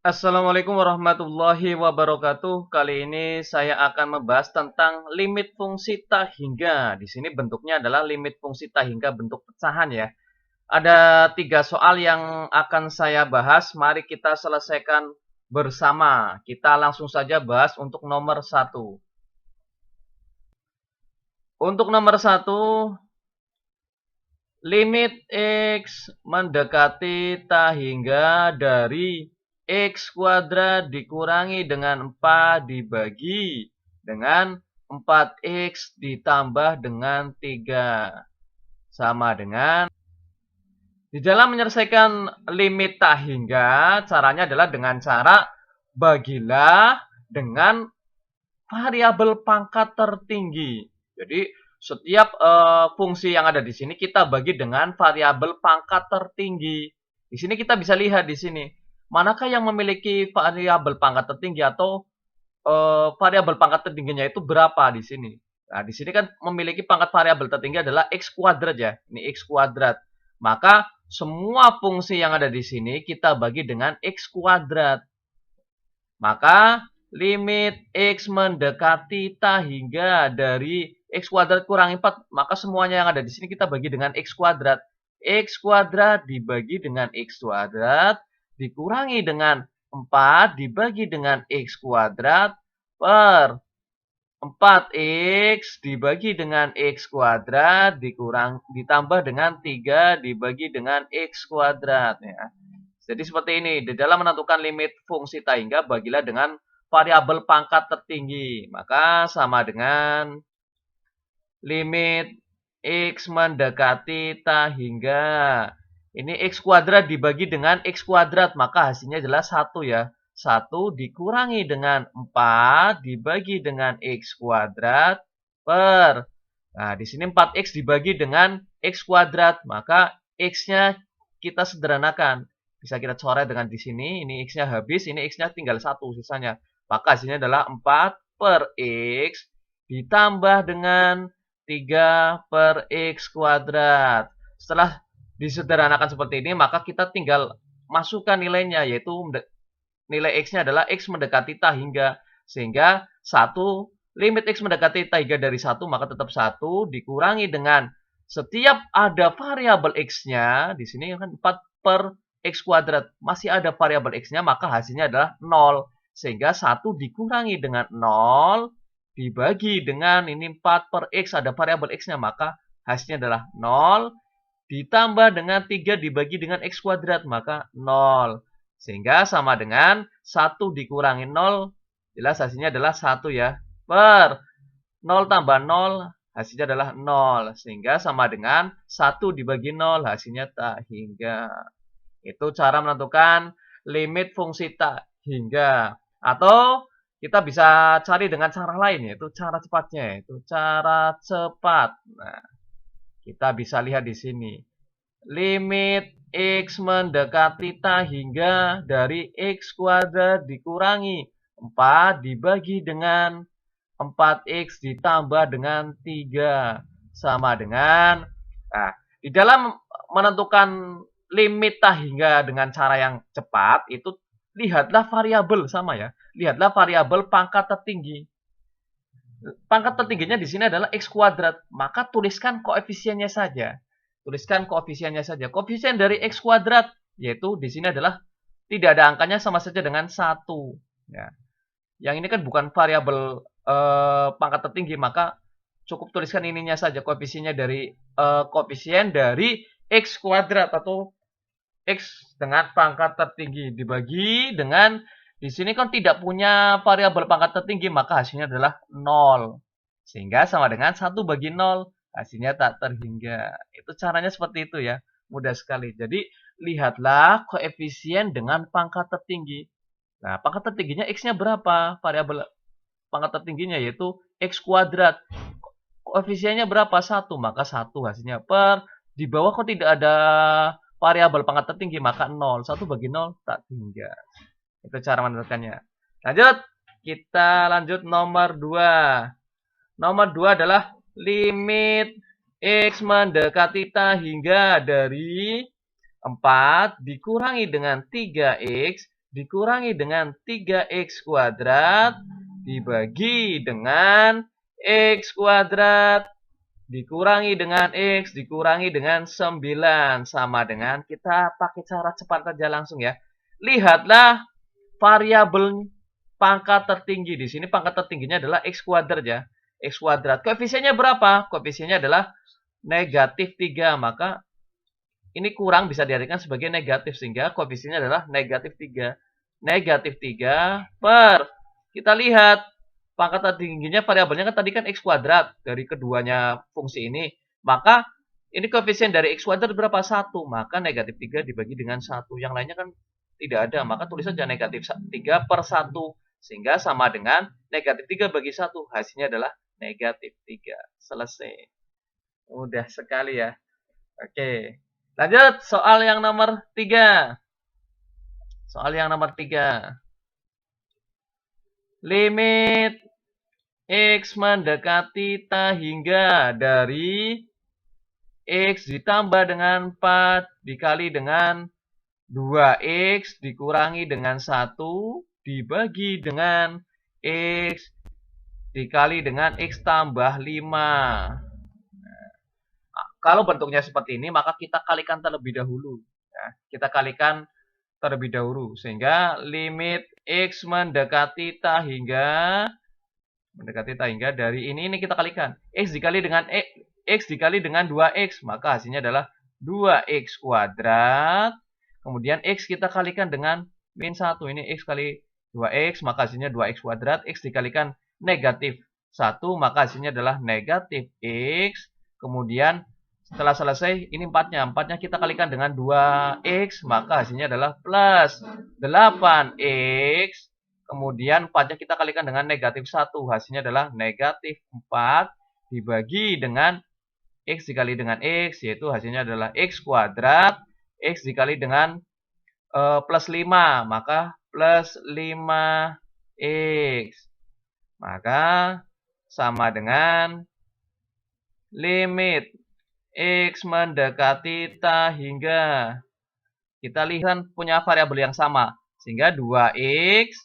Assalamualaikum warahmatullahi wabarakatuh. Kali ini saya akan membahas tentang limit fungsi tak hingga. Di sini bentuknya adalah limit fungsi tak hingga bentuk pecahan ya. Ada 3 soal yang akan saya bahas. Mari kita selesaikan bersama. Kita langsung saja bahas untuk nomor 1. Untuk nomor 1, limit X mendekati tak hingga dari X kuadrat dikurangi dengan 4 dibagi dengan 4X ditambah dengan 3. Sama dengan, di dalam menyelesaikan limit tak hingga, caranya adalah dengan cara bagilah dengan variabel pangkat tertinggi. Jadi setiap fungsi yang ada di sini kita bagi dengan variabel pangkat tertinggi. Di sini kita bisa lihat di sini manakah yang memiliki variabel pangkat tertinggi atau variabel pangkat tertingginya itu berapa di sini. Nah, di sini kan memiliki pangkat variabel tertinggi adalah x kuadrat ya. Ini x kuadrat. Maka semua fungsi yang ada di sini kita bagi dengan x kuadrat. Maka limit X mendekati tak hingga dari X kuadrat kurangi 4, maka semuanya yang ada di sini kita bagi dengan X kuadrat. X kuadrat dibagi dengan X kuadrat dikurangi dengan 4 dibagi dengan X kuadrat per 4X dibagi dengan X kuadrat ditambah dengan 3 dibagi dengan X kuadrat ya. Jadi seperti ini, di dalam menentukan limit fungsi tak hingga bagilah dengan variabel pangkat tertinggi. Maka sama dengan limit X mendekati tak hingga. Ini X kuadrat dibagi dengan X kuadrat, maka hasilnya adalah 1 ya. 1 dikurangi dengan 4 dibagi dengan X kuadrat per. Nah, di sini 4X dibagi dengan X kuadrat, maka X-nya kita sederhanakan. Bisa kita coret dengan di sini, ini X-nya habis, ini X-nya tinggal 1 sisanya. Maka hasilnya adalah 4 per X ditambah dengan 3 per X kuadrat. Setelah disederhanakan seperti ini, maka kita tinggal masukkan nilainya, yaitu nilai X-nya adalah X mendekati tak hingga. Sehingga 1, limit X mendekati tak hingga dari 1, maka tetap 1 dikurangi dengan setiap ada variabel X-nya, di sini kan 4 per X kuadrat, masih ada variabel X-nya, maka hasilnya adalah 0. Sehingga 1 dikurangi dengan 0, dibagi dengan ini 4 per X, ada variabel X-nya, maka hasilnya adalah 0. Ditambah dengan 3 dibagi dengan X kuadrat, maka 0. Sehingga sama dengan 1 dikurangi 0, jelas hasilnya adalah 1 ya. Per 0 tambah 0, hasilnya adalah 0. Sehingga sama dengan 1 dibagi 0, hasilnya tak hingga. Itu cara menentukan limit fungsi tak hingga. Atau kita bisa cari dengan cara lain, yaitu cara cepatnya, yaitu cara cepat. Nah, kita bisa lihat di sini. Limit X mendekati tak hingga dari X kuadrat dikurangi 4 dibagi dengan 4X ditambah dengan 3. Sama dengan, nah, di dalam menentukan limit tak hingga dengan cara yang cepat, itu lihatlah variabel sama ya. Lihatlah variabel pangkat tertinggi. Pangkat tertingginya di sini adalah X kuadrat, maka tuliskan koefisiennya saja. Tuliskan koefisiennya saja. Koefisien dari X kuadrat, yaitu di sini adalah tidak ada angkanya sama saja dengan 1. Ya. Yang ini kan bukan variabel pangkat tertinggi, maka cukup tuliskan ininya saja, koefisiennya dari koefisien dari X kuadrat atau X dengan pangkat tertinggi dibagi dengan, di sini kan tidak punya variabel pangkat tertinggi, maka hasilnya adalah 0. Sehingga sama dengan 1 bagi 0, hasilnya tak terhingga. Itu caranya seperti itu ya. Mudah sekali. Jadi, lihatlah koefisien dengan pangkat tertinggi. Nah, pangkat tertingginya X-nya berapa? Variabel pangkat tertingginya yaitu X kuadrat. Koefisiennya berapa? 1. Maka 1 hasilnya per. Di bawah kok tidak ada variabel pangkat tertinggi, maka 0. 1 bagi 0 tak hingga. Itu cara menentukannya. Lanjut. Kita lanjut nomor 2. Nomor 2 adalah limit X mendekati tak hingga dari 4 dikurangi dengan 3X dikurangi dengan 3x kuadrat dibagi dengan x kuadrat dikurangi dengan x dikurangi dengan 9 sama dengan kita pakai cara cepat saja langsung ya. Lihatlah variabel pangkat tertinggi di sini, pangkat tertingginya adalah x kuadrat ya. X kuadrat. Koefisiennya berapa? Koefisiennya adalah negatif 3. Maka ini kurang bisa diartikan sebagai negatif sehingga koefisiennya adalah negatif 3. Negatif 3 per, kita lihat pangkat tertingginya variabelnya kan tadi kan x kuadrat dari keduanya fungsi ini. Maka ini koefisien dari x kuadrat berapa? 1. Maka negatif 3 dibagi dengan 1. Yang lainnya kan tidak ada. Maka tulis saja negatif 3 per 1. Sehingga sama dengan negatif 3 bagi 1. Hasilnya adalah negatif 3. Selesai. Mudah sekali ya. Oke. Lanjut soal yang nomor 3. Soal yang nomor 3. Limit x mendekati ta hingga dari x ditambah dengan 4 dikali dengan 2x dikurangi dengan 1 dibagi dengan x dikali dengan x tambah 5. Kalau bentuknya seperti ini, maka kita kalikan terlebih dahulu. Ya, kita kalikan terlebih dahulu. Sehingga limit x mendekati ta hingga dari ini kita kalikan. X dikali dengan x dikali dengan 2x. Maka hasilnya adalah 2x kuadrat. Kemudian x kita kalikan dengan min 1. Ini x kali 2x. Maka hasilnya 2x kuadrat. X dikalikan negatif 1. Maka hasilnya adalah negatif x. Kemudian setelah selesai, ini 4-nya. 4-nya kita kalikan dengan 2x, maka hasilnya adalah plus 8x. Kemudian 4-nya kita kalikan dengan negatif 1, hasilnya adalah negatif 4 dibagi dengan x dikali dengan x, yaitu hasilnya adalah x kuadrat. X dikali dengan plus 5, maka plus 5x. Maka sama dengan limit x mendekati ta hingga, kita lihat punya variabel yang sama, sehingga 2x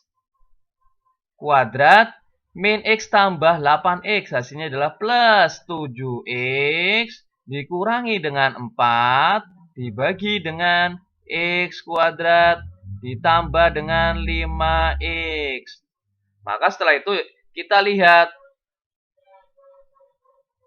kuadrat min x tambah 8x, hasilnya adalah plus 7x dikurangi dengan 4 dibagi dengan x kuadrat ditambah dengan 5x. Maka setelah itu kita lihat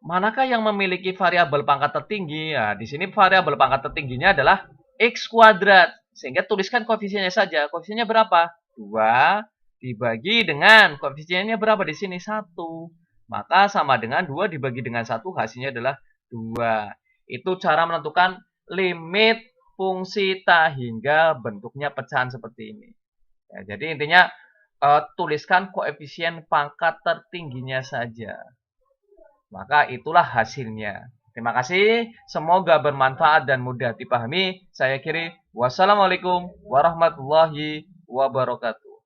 manakah yang memiliki variabel pangkat tertinggi? Ya, di sini variabel pangkat tertingginya adalah x kuadrat. Sehingga tuliskan koefisiennya saja. Koefisiennya berapa? 2 dibagi dengan koefisiennya berapa di sini? 1. Maka sama dengan 2 dibagi dengan 1, hasilnya adalah 2. Itu cara menentukan limit fungsi ta hingga bentuknya pecahan seperti ini. Ya, jadi intinya tuliskan koefisien pangkat tertingginya saja. Maka itulah hasilnya. Terima kasih. Semoga bermanfaat dan mudah dipahami. Saya akhiri. Wassalamualaikum warahmatullahi wabarakatuh.